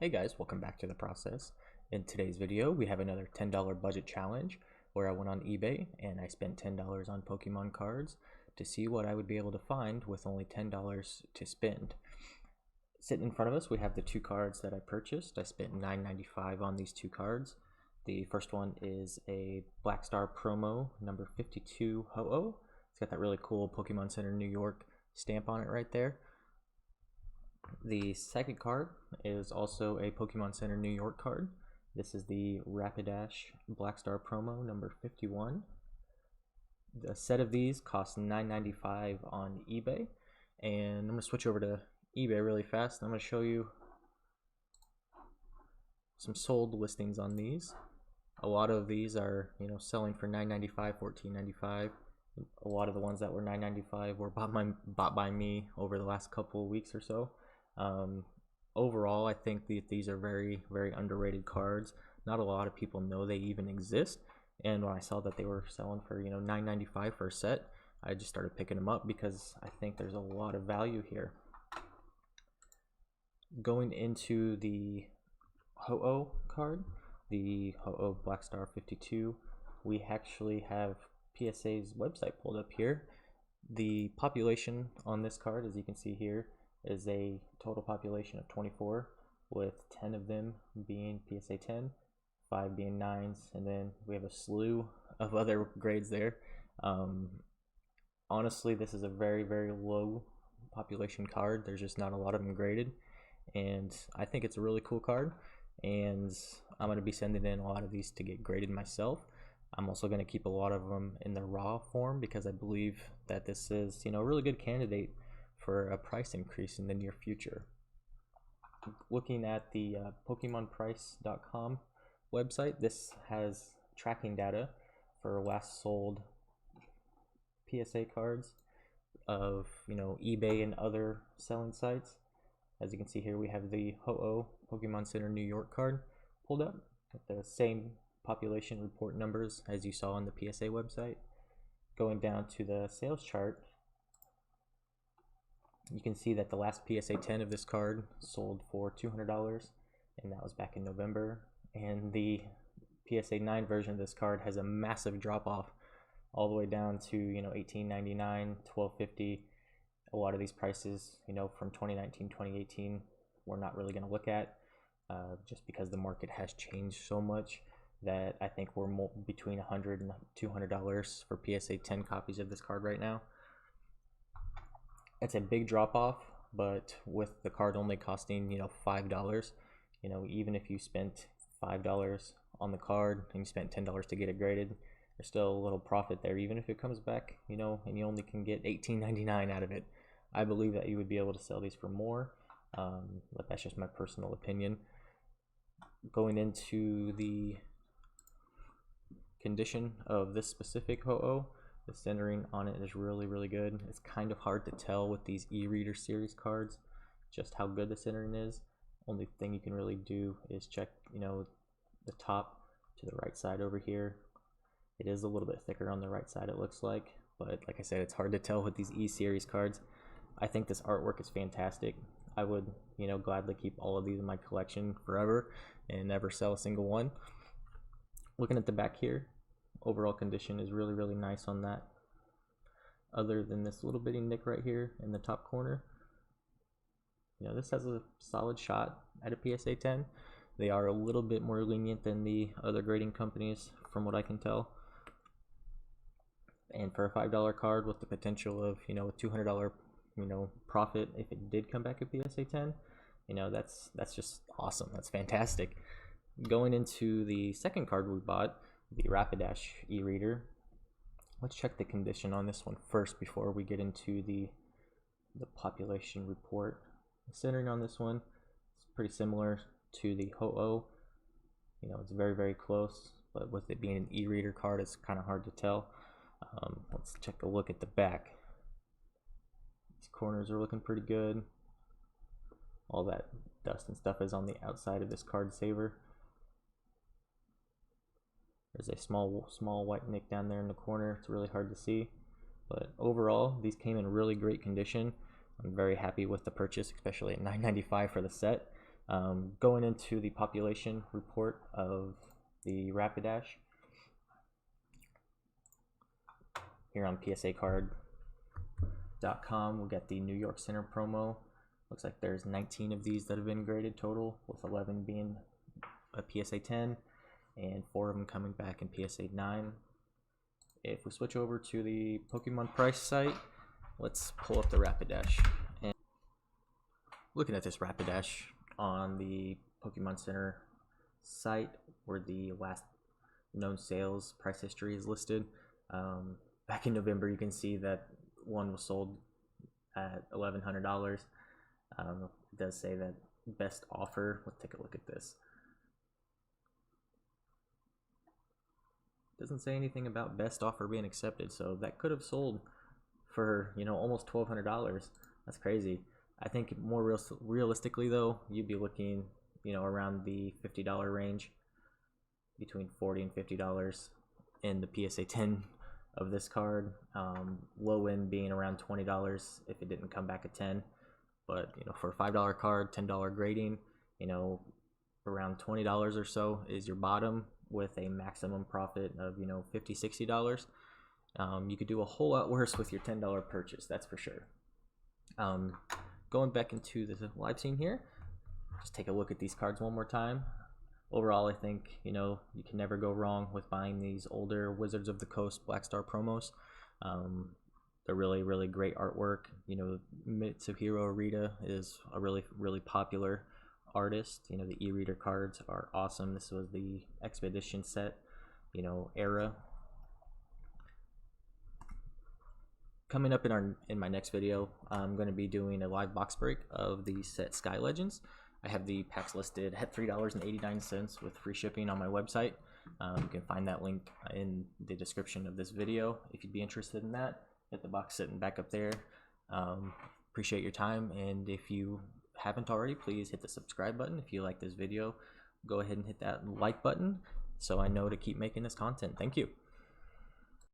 Hey guys, welcome back to the process. In today's video, we have another $10 budget challenge where I went on eBay and I spent $10 on Pokemon cards to see what I would be able to find with only $10 to spend. Sitting in front of us, we have the two cards that I purchased. I spent $9.95 on these two cards. The first one is a Black Star promo number 52 Ho-Oh. It's got that really cool Pokemon Center New York stamp on it right there. The second card is also a Pokemon Center New York card. This is the Rapidash Black Star promo number 51. The set of these costs $9.95 on eBay, and I'm going to switch over to eBay really fast. I'm going to show you some sold listings on these. A lot of these are, selling for $9.95, $14.95. A lot of the ones that were $9.95 were bought by me over the last couple of weeks or so. Overall, I think these are very, very underrated cards. Not a lot of people know they even exist, and when I saw that they were selling for $9.95 for a set, I just started picking them up because I think there's a lot of value here. Going into the Ho-Oh card, the Ho-Oh Black Star 52, we actually have PSA's website pulled up here. The population on this card, as you can see here, is a total population of 24, with 10 of them being PSA 10, 5 being 9s, and then we have a slew of other grades there. Honestly, this is a very, very low population card. There's just not a lot of them graded, and I think it's a really cool card, and I'm going to be sending in a lot of these to get graded myself. I'm also going to keep a lot of them in the raw form because I believe that this is a really good candidate for a price increase in the near future. Looking at the PokemonPrice.com website, this has tracking data for last sold PSA cards of eBay and other selling sites. As you can see here, we have the Ho-Oh Pokemon Center New York card pulled up with the same population report numbers as you saw on the PSA website. Going down to the sales chart, you can see that the last PSA 10 of this card sold for $200, and that was back in November. And the PSA 9 version of this card has a massive drop off all the way down to $18.99, $12.50. A lot of these prices from 2019, 2018 we're not really going to look at just because the market has changed so much that I think we're between $100 and $200 for PSA 10 copies of this card right now. It's a big drop off, but with the card only costing $5, even if you spent $5 on the card and you spent $10 to get it graded, there's still a little profit there. Even if it comes back and you only can get $18.99 out of it, I believe that you would be able to sell these for more, but that's just my personal opinion. Going into the condition of this specific Ho-Oh, the centering on it is really, really good. It's kind of hard to tell with these e-reader series cards just how good the centering is. Only thing you can really do is check the top to the right side over here. It is a little bit thicker on the right side, it looks like, but like I said, it's hard to tell with these e-series cards. I think this artwork is fantastic. I would gladly keep all of these in my collection forever and never sell a single one. Looking at the back here, overall condition is really, really nice on that. Other than this little bitty nick right here in the top corner, this has a solid shot at a PSA 10. They are a little bit more lenient than the other grading companies from what I can tell. And for a $5 card with the potential of a $200 profit if it did come back a PSA 10, that's just awesome. That's fantastic. Going into the second card we bought, the Rapidash e-reader, let's check the condition on this one first before we get into the population report. The centering on this one is pretty similar to the Ho-Oh. It's very, very close, but with it being an e-reader card, it's kind of hard to tell. Let's take a look at the back. These corners are looking pretty good. All that dust and stuff is on the outside of this card saver. There's a small white nick down there in the corner. It's really hard to see, but overall these came in really great condition. I'm very happy with the purchase, especially at $9.95 for the set. Going into the population report of the Rapidash here on PSAcard.com, we'll get the New York Center promo. Looks like there's 19 of these that have been graded total, with 11 being a PSA 10 and 4 of them coming back in PSA 9. If we switch over to the Pokemon price site, let's pull up the Rapidash. And looking at this Rapidash on the Pokemon Center site, where the last known sales price history is listed, back in November you can see that one was sold at $1,100. It does say that best offer. Let's take a look at this. Doesn't say anything about best offer being accepted, so that could have sold for, you know, almost $1,200. That's crazy. I think more realistically though, you'd be looking, you know, around the $50 range, between $40 and $50 in the PSA 10 of this card. Low end being around $20 if it didn't come back at 10. But, you know, for a $5 card, $10 grading, you know, around $20 or so is your bottom, with a maximum profit of, you know, $50, $60. You could do a whole lot worse with your $10 purchase, that's for sure. Going back into the live scene here, just take a look at these cards one more time. Overall, I think, you know, you can never go wrong with buying these older Wizards of the Coast Black Star promos. They're really great artwork. You know, Mitsuhiro Arita is a really popular artist. You know, the e-reader cards are awesome. This was the Expedition set, you know, era. Coming up in my next video, I'm going to be doing a live box break of the set Sky Legends. I have the packs listed at $3.89 with free shipping on my website. You can find that link in the description of this video if you'd be interested in that. Hit the box sitting back up there. Appreciate your time, and if you haven't already, please hit the subscribe button. If you like this video, go ahead and hit that like button so I know to keep making this content. Thank you.